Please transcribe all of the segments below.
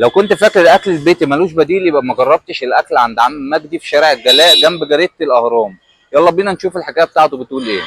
لو كنت فاكر الاكل البيتي ملوش بديل يبقى ما جربتش الاكل عند عم مجدي في شارع الجلاء جنب جريدة الاهرام. يلا بينا نشوف الحكايه بتاعته بتقول ايه.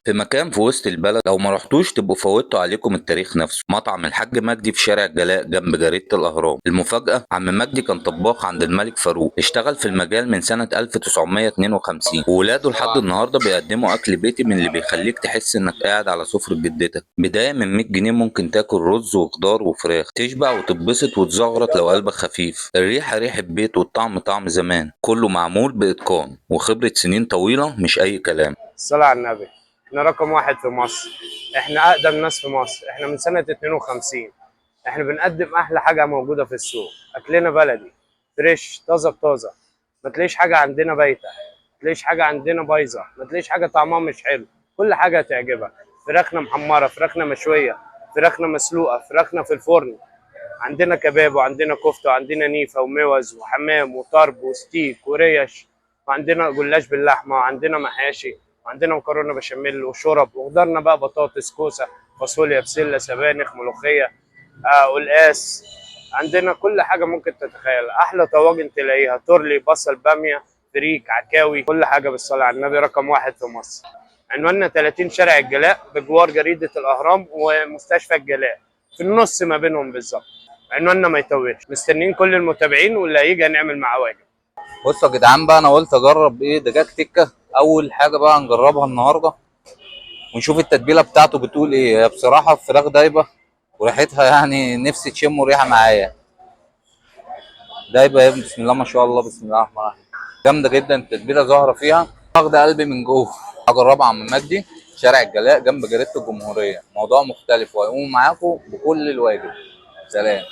في مكان في وسط البلد، لو ما رحتوش تبقوا فوتوا عليكم التاريخ نفسه. مطعم الحاج مجدي في شارع الجلاء جنب جريدة الأهرام. المفاجأة، عم مجدي كان طباخ عند الملك فاروق، اشتغل في المجال من سنة 1952، وولاده لحد النهاردة بيقدموا أكل بيتي من اللي بيخليك تحس إنك قاعد على سفرة جدتك. بداية من 100 جنيه ممكن تاكل رز وخضار وفراخ، تشبع وتتبسط وتزغرط لو قلبك خفيف. الريحة ريحة بيت والطعم طعم زمان، كله معمول بإتقان وخبرة سنين طويلة، مش أي كلام. الصلاة على النبي. احنا رقم واحد في مصر، احنا اقدم ناس في مصر، احنا من سنة 52. احنا بنقدم احلى حاجة موجودة في السوق، اكلنا بلدي فريش طازة بطازة. ما تلاقيش حاجة عندنا بايتة، ما تلاقيش حاجة عندنا بايظة، ما تلاقيش حاجة طعمها مش حلو. كل حاجة هتعجبك. فراخنا محمرة، فراخنا مشوية، فراخنا مسلوقة، فراخنا في الفرن. عندنا كباب وعندنا كفتة وعندنا نيفة وموز وحمام وطرب وستيك وريش، وعندنا جلاش باللحمة وعندنا محاشي وعندنا مكرونة بشاميل وشرب وخضارنا بقى بطاطس كوسة فاصوليا بسلة سبانخ ملوخية قلقاس. عندنا كل حاجة ممكن تتخيل. أحلى طواجن تلاقيها تورلي بصل بامية فريك عكاوي، كل حاجة بالصلاة على النبي. رقم واحد في مصر. عنواننا 30 شارع الجلاء بجوار جريدة الأهرام ومستشفى الجلاء، في النص ما بينهم بالظبط. عنواننا ما يتوهش. مستنيين كل المتابعين واللي هيجي هنعمل معاه واجب. بصوا يا جدعان بقى، انا قلت اجرب ايه دجاج تكه. اول حاجه بقى هنجربها النهارده ونشوف التتبيله بتاعته بتقول ايه. هي بصراحه الفراخ دايبه وريحتها يعني نفسي تشموا ريحه معايا. دايبه يا ابني، بسم الله ما شاء الله، بسم الله الرحمن الرحيم. جامده جدا التتبيله ظاهره فيها، واخده قلبي من جوه. هجربها عم مجدي شارع الجلاء جنب جريده الجمهوريه. موضوع مختلف وهيقوم معاكم بكل الواجب. سلام.